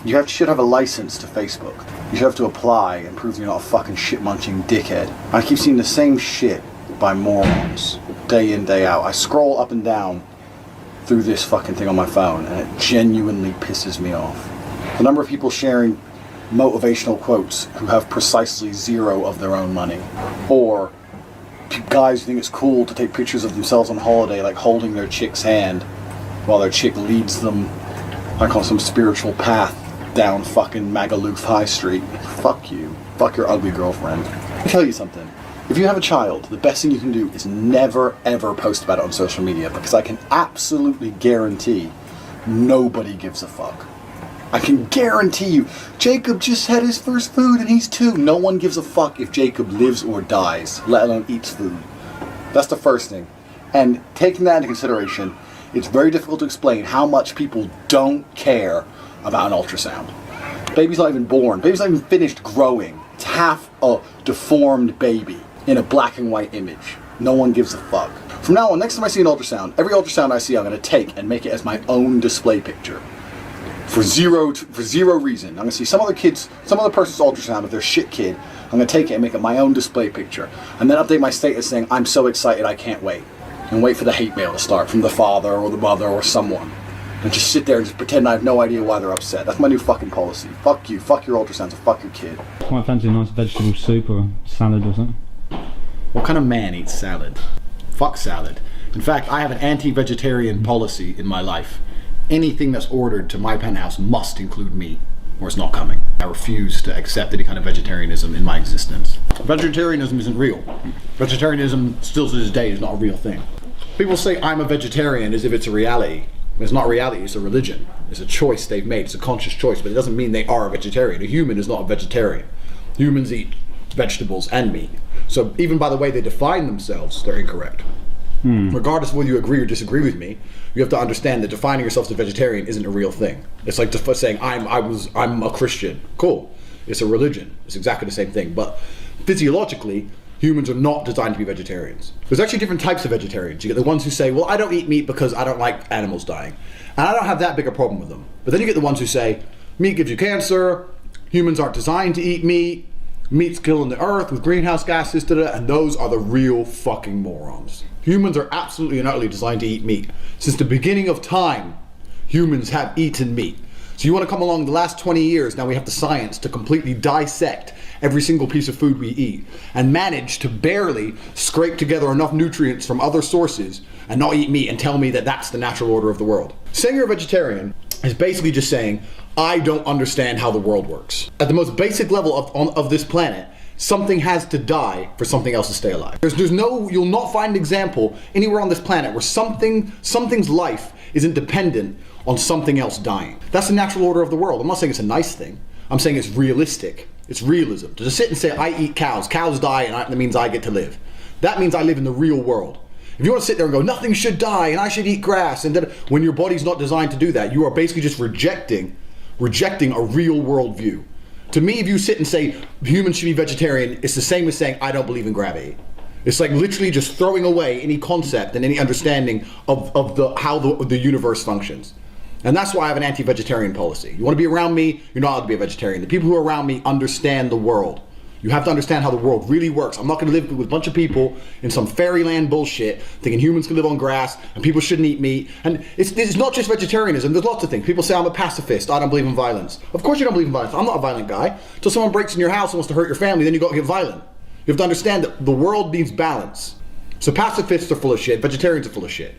You should have a license to Facebook. You should have to apply and prove you're not a fucking shit-munching dickhead. I keep seeing the same shit by morons, day in, day out. I scroll up and down through this fucking thing on my phone, and it genuinely pisses me off. The number of people sharing motivational quotes who have precisely zero of their own money, or guys who think it's cool to take pictures of themselves on holiday, like holding their chick's hand while their chick leads them like on some spiritual path down fucking Magaluf High Street. Fuck you. Fuck your ugly girlfriend. I'll tell you something. If you have a child, the best thing you can do is never ever post about it on social media, because I can absolutely guarantee nobody gives a fuck. I can guarantee you, Jacob just had his first food and he's 2. No one gives a fuck if Jacob lives or dies, let alone eats food. That's the first thing. And taking that into consideration, it's very difficult to explain how much people don't care about an ultrasound. Baby's not even born. Baby's not even finished growing. It's half a deformed baby in a black and white image. No one gives a fuck. From now on, next time I see an ultrasound, every ultrasound I see I'm going to take and make it as my own display picture. For zero reason. I'm going to see some other person's ultrasound of their shit kid. I'm going to take it and make it my own display picture. And then update my status saying, I'm so excited I can't wait. And wait for the hate mail to start from the father or the mother or someone. And just sit there and just pretend I have no idea why they're upset. That's my new fucking policy. Fuck you, fuck your ultrasounds, and fuck your kid. Quite fancy a nice vegetable soup or salad or something. What kind of man eats salad? Fuck salad. In fact, I have an anti-vegetarian policy in my life. Anything that's ordered to my penthouse must include meat, or it's not coming. I refuse to accept any kind of vegetarianism in my existence. Vegetarianism isn't real. Vegetarianism, still to this day, is not a real thing. People say I'm a vegetarian as if it's a reality. It's not reality, it's a religion. It's a choice they've made, it's a conscious choice, but it doesn't mean they are a vegetarian. A human is not a vegetarian. Humans eat vegetables and meat. So even by the way they define themselves, they're incorrect. Regardless of whether you agree or disagree with me, you have to understand that defining yourself as a vegetarian isn't a real thing. It's like saying I'm a Christian. Cool. It's a religion. It's exactly the same thing. But physiologically, humans are not designed to be vegetarians. There's actually different types of vegetarians. You get the ones who say, well, I don't eat meat because I don't like animals dying. And I don't have that big a problem with them. But then you get the ones who say, meat gives you cancer, humans aren't designed to eat meat, meat's killing the earth with greenhouse gases, and those are the real fucking morons. Humans are absolutely and utterly designed to eat meat. Since the beginning of time, humans have eaten meat. So you want to come along the last 20 years, now we have the science to completely dissect every single piece of food we eat and manage to barely scrape together enough nutrients from other sources and not eat meat and tell me that that's the natural order of the world. Saying you're a vegetarian is basically just saying, I don't understand how the world works. At the most basic level of this planet, something has to die for something else to stay alive. You'll not find an example anywhere on this planet where something's life isn't dependent on something else dying. That's the natural order of the world. I'm not saying it's a nice thing. I'm saying it's realistic. It's realism. To just sit and say, I eat cows die, and that means I get to live. That means I live in the real world. If you want to sit there and go, nothing should die, and I should eat grass, and then when your body's not designed to do that, you are basically just rejecting a real world view. To me, if you sit and say humans should be vegetarian, it's the same as saying I don't believe in gravity. It's like literally just throwing away any concept and any understanding of how the universe functions. And that's why I have an anti-vegetarian policy. You want to be around me, you're not allowed to be a vegetarian. The people who are around me understand the world. You have to understand how the world really works. I'm not going to live with a bunch of people in some fairyland bullshit thinking humans can live on grass and people shouldn't eat meat. And it's not just vegetarianism, there's lots of things. People say I'm a pacifist, I don't believe in violence. Of course you don't believe in violence. I'm not a violent guy. Until someone breaks in your house and wants to hurt your family, then you got to get violent. You have to understand that the world needs balance. So pacifists are full of shit, vegetarians are full of shit.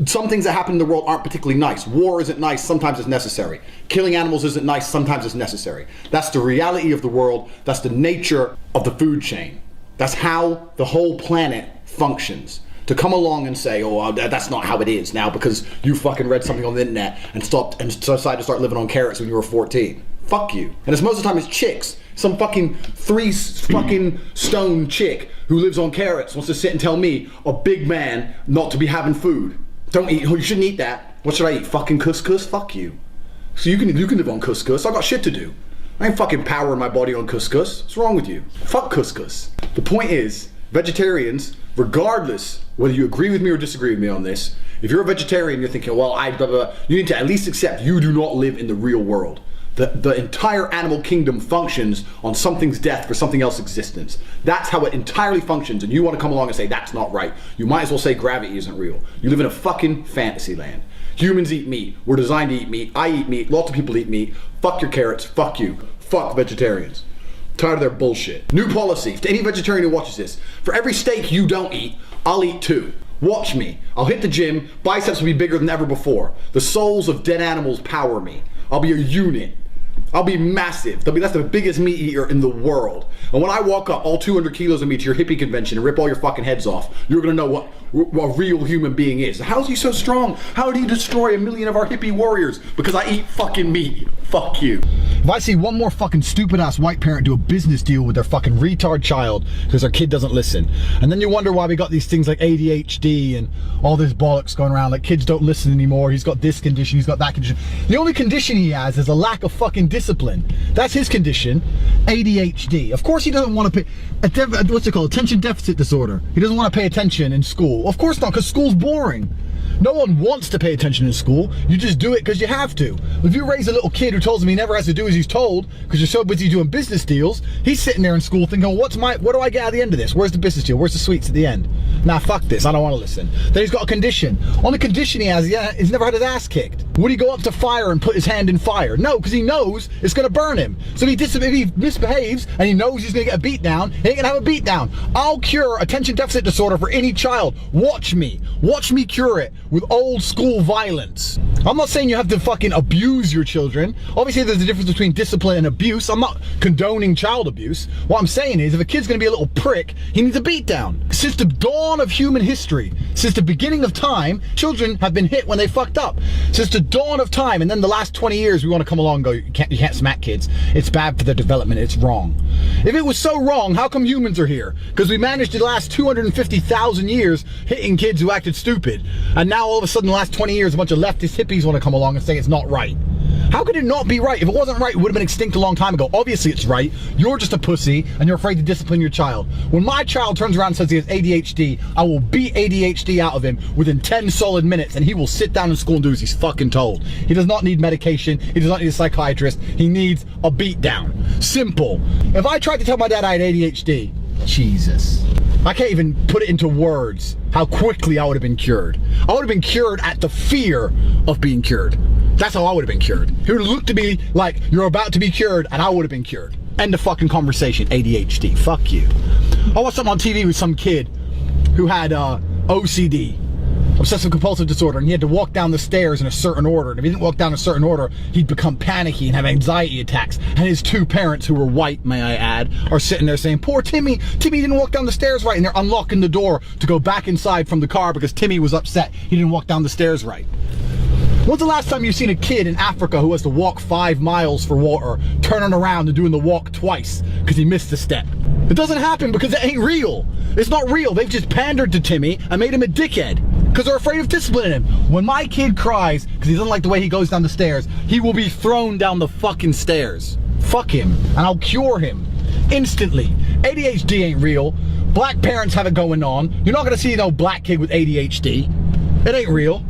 Some things that happen in the world aren't particularly nice. War isn't nice, sometimes it's necessary. Killing animals isn't nice, sometimes it's necessary. That's the reality of the world, that's the nature of the food chain. That's how the whole planet functions. To come along and say, oh, that's not how it is now because you fucking read something on the internet and decided to start living on carrots when you were 14. Fuck you. And it's most of the time it's chicks. Some fucking 3 fucking stone chick who lives on carrots wants to sit and tell me, a big man, not to be having food. Don't eat, you shouldn't eat that. What should I eat? Fucking couscous? Fuck you. So you can live on couscous. I got shit to do. I ain't fucking powering my body on couscous. What's wrong with you? Fuck couscous. The point is, vegetarians, regardless whether you agree with me or disagree with me on this, if you're a vegetarian, you're thinking, well, you need to at least accept you do not live in the real world. The entire animal kingdom functions on something's death for something else's existence. That's how it entirely functions, and you want to come along and say that's not right. You might as well say gravity isn't real. You live in a fucking fantasy land. Humans eat meat. We're designed to eat meat. I eat meat. Lots of people eat meat. Fuck your carrots. Fuck you. Fuck vegetarians. Tired of their bullshit. New policy. To any vegetarian who watches this, for every steak you don't eat, I'll eat 2. Watch me. I'll hit the gym. Biceps will be bigger than ever before. The souls of dead animals power me. I'll be a unit. I'll be massive. That's the biggest meat eater in the world. And when I walk up all 200 kilos of meat to your hippie convention and rip all your fucking heads off, you're gonna know what a real human being is. How is he so strong? How did he destroy 1 million of our hippie warriors? Because I eat fucking meat. Fuck you. If I see one more fucking stupid ass white parent do a business deal with their fucking retard child because their kid doesn't listen, and then you wonder why we got these things like ADHD and all this bollocks going around, like kids don't listen anymore, he's got this condition, he's got that condition. The only condition he has is a lack of fucking discipline. That's his condition, ADHD. Of course he doesn't want to pay, what's it called, attention deficit disorder. He doesn't want to pay attention in school. Of course not, because school's boring. No one wants to pay attention in school. You just do it because you have to. If you raise a little kid who tells him he never has to do as he's told because you're so busy doing business deals, he's sitting there in school thinking, what do I get out of the end of this? Where's the business deal? Where's the sweets at the end? Nah, fuck this. I don't want to listen. Then he's got a condition. On the condition he has, he's never had his ass kicked. Would he go up to fire and put his hand in fire? No, because he knows it's going to burn him. So if he misbehaves and he knows he's going to get a beat down, he ain't going to have a beat down. I'll cure attention deficit disorder for any child. Watch me. Watch me cure it with old school violence. I'm not saying you have to fucking abuse your children. Obviously there's a difference between discipline and abuse. I'm not condoning child abuse. What I'm saying is if a kid's going to be a little prick, he needs a beat down. Since the dawn of human history, since the beginning of time, children have been hit when they fucked up. Since the dawn of time, and then the last 20 years we want to come along and go, you can't smack kids. It's bad for their development. It's wrong. If it was so wrong, how come humans are here? Because we managed to last 250,000 years hitting kids who acted stupid. And now all of a sudden in the last 20 years a bunch of leftist hippies want to come along and say it's not right. How could it not be right? If it wasn't right, it would have been extinct a long time ago. Obviously it's right. You're just a pussy and you're afraid to discipline your child. When my child turns around and says he has ADHD, I will beat ADHD out of him within 10 solid minutes and he will sit down in school and do as he's fucking told. He does not need medication. He does not need a psychiatrist. He needs a beat down. Simple. If I tried to tell my dad I had ADHD, Jesus. I can't even put it into words how quickly I would have been cured. I would have been cured at the fear of being cured. That's how I would have been cured. He would have looked at me like, you're about to be cured, and I would have been cured. End of fucking conversation. ADHD. Fuck you. I watched something on TV with some kid who had OCD. Obsessive compulsive disorder, and he had to walk down the stairs in a certain order, and if he didn't walk down a certain order, he'd become panicky and have anxiety attacks. And his 2 parents, who were white, may I add, are sitting there saying, poor Timmy didn't walk down the stairs right, and they're unlocking the door to go back inside from the car because Timmy was upset he didn't walk down the stairs right. When's the last time you've seen a kid in Africa who has to walk 5 miles for water, turning around and doing the walk twice because he missed a step? It doesn't happen because it ain't real. It's not real. They've just pandered to Timmy and made him a dickhead because they're afraid of disciplining him. When my kid cries because he doesn't like the way he goes down the stairs, he will be thrown down the fucking stairs. Fuck him, and I'll cure him instantly. ADHD ain't real. Black parents have it going on. You're not gonna see no black kid with ADHD. It ain't real.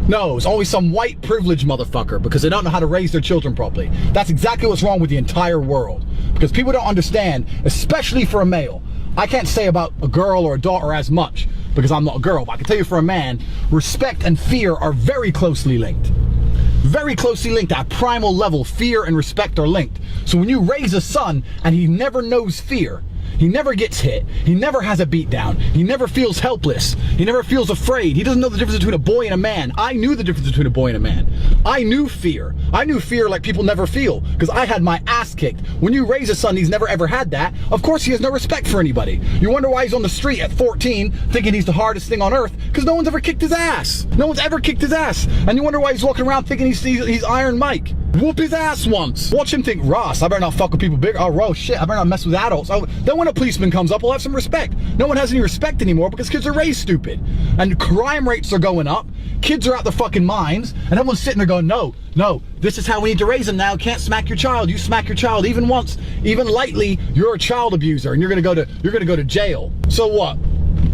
No, it's always some white privileged motherfucker because they don't know how to raise their children properly. That's exactly what's wrong with the entire world. Because people don't understand, especially for a male. I can't say about a girl or a daughter as much because I'm not a girl, but I can tell you for a man, respect and fear are very closely linked. Very closely linked at a primal level. Fear and respect are linked. So when you raise a son and he never knows fear, he never gets hit, he never has a beat down, he never feels helpless, he never feels afraid, he doesn't know the difference between a boy and a man. I knew the difference between a boy and a man. I knew fear like people never feel, because I had my ass kicked. When you raise a son, he's never ever had that, of course he has no respect for anybody. You wonder why he's on the street at 14 thinking he's the hardest thing on earth, because no one's ever kicked his ass. No one's ever kicked his ass. And you wonder why he's walking around thinking he's Iron Mike. Whoop his ass once. Watch him think, Ross, I better not fuck with people bigger. Oh, shit, I better not mess with adults. Oh, then when a policeman comes up, we'll have some respect. No one has any respect anymore because kids are raised stupid. And crime rates are going up. Kids are out their fucking minds. And everyone's sitting there going, no, this is how we need to raise them now. Can't smack your child. You smack your child even once, even lightly, you're a child abuser and you're gonna go to jail. So what?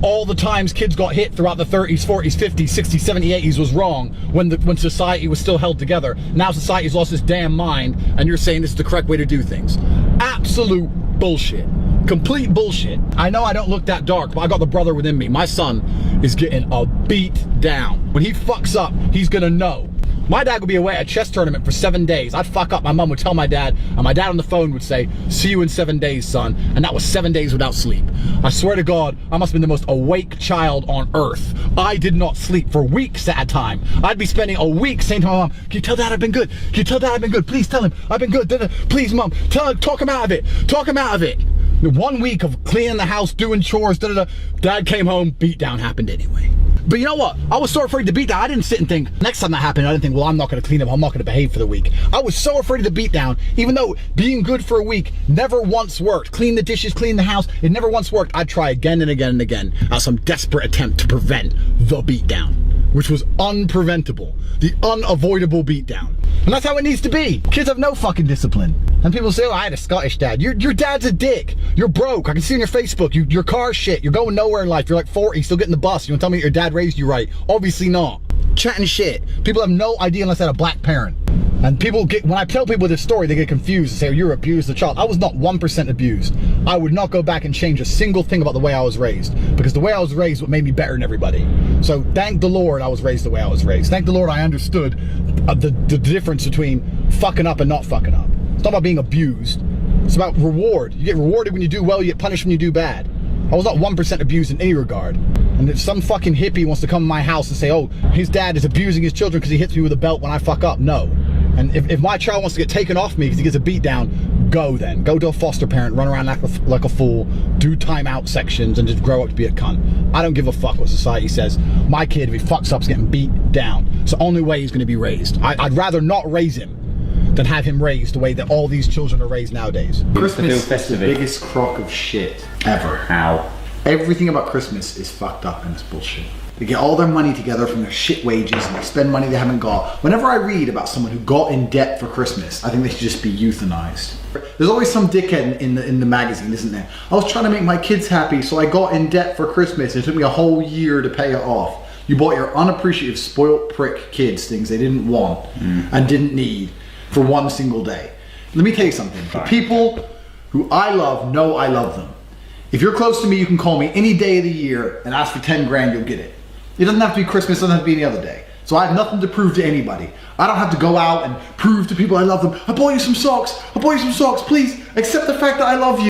all the times kids got hit throughout the 30s, 40s, 50s, 60s, 70s, 80s was wrong when society was still held together. Now society's lost its damn mind, and you're saying this is the correct way to do things. Absolute bullshit. Complete bullshit. I know I don't look that dark, but I got the brother within me. My son is getting a beat down. When he fucks up, he's gonna know. My dad would be away at a chess tournament for 7 days. I'd fuck up, my mom would tell my dad, and my dad on the phone would say, "See you in 7 days, son." And that was 7 days without sleep. I swear to God, I must have been the most awake child on earth. I did not sleep for weeks at a time. I'd be spending a week saying to my mom, "Can you tell Dad I've been good? Can you tell Dad I've been good? Please tell him I've been good. Please, Mom, talk him out of it. Talk him out of it." 1 week of cleaning the house, doing chores, Dad came home, beat down happened anyway. But you know what? I was so afraid to beat down, I didn't sit and think, next time that happened, I didn't think, well, I'm not going to clean up, I'm not going to behave for the week. I was so afraid of the beat down, even though being good for a week never once worked. Clean the dishes, clean the house, it never once worked. I'd try again and again and again at some desperate attempt to prevent the beat down, which was unpreventable. The unavoidable beat down. And that's how it needs to be. Kids have no fucking discipline. And people say, oh, I had a Scottish dad. Your dad's a dick. You're broke. I can see on your Facebook. Your car's shit. You're going nowhere in life. You're like 40, still getting the bus. You want to tell me your dad raised you right? Obviously not. Chatting shit. People have no idea unless they had a black parent. And people get, when I tell people this story, they get confused and say, oh, you're abused as a child. I was not 1% abused. I would not go back and change a single thing about the way I was raised, because the way I was raised what made me better than everybody. So thank the Lord I was raised the way I was raised. Thank the Lord I understood the difference between fucking up and not fucking up. It's not about being abused. It's about reward. You get rewarded when you do well, you get punished when you do bad. I was not 1% abused in any regard. And if some fucking hippie wants to come to my house and say, oh, his dad is abusing his children because he hits me with a belt when I fuck up, no. And if my child wants to get taken off me because he gets a beat down, go then. Go to a foster parent, run around like a fool, do timeout sections, and just grow up to be a cunt. I don't give a fuck what society says. My kid, if he fucks up, is getting beat down. It's the only way he's going to be raised. I'd rather not raise him than have him raised the way that all these children are raised nowadays. Christmas is the biggest crock of shit ever. How? Everything about Christmas is fucked up and it's bullshit. They get all their money together from their shit wages and they spend money they haven't got. Whenever I read about someone who got in debt for Christmas, I think they should just be euthanized. There's always some dickhead in the magazine, isn't there? I was trying to make my kids happy, so I got in debt for Christmas. It took me a whole year to pay it off. You bought your unappreciative, spoiled prick kids things they didn't want and didn't need for one single day. Let me tell you something. The people who I love know I love them. If you're close to me, you can call me any day of the year and ask for 10 grand, you'll get it. It doesn't have to be Christmas, it doesn't have to be any other day. So I have nothing to prove to anybody. I don't have to go out and prove to people I love them. I bought you some socks. I bought you some socks. Please accept the fact that I love you.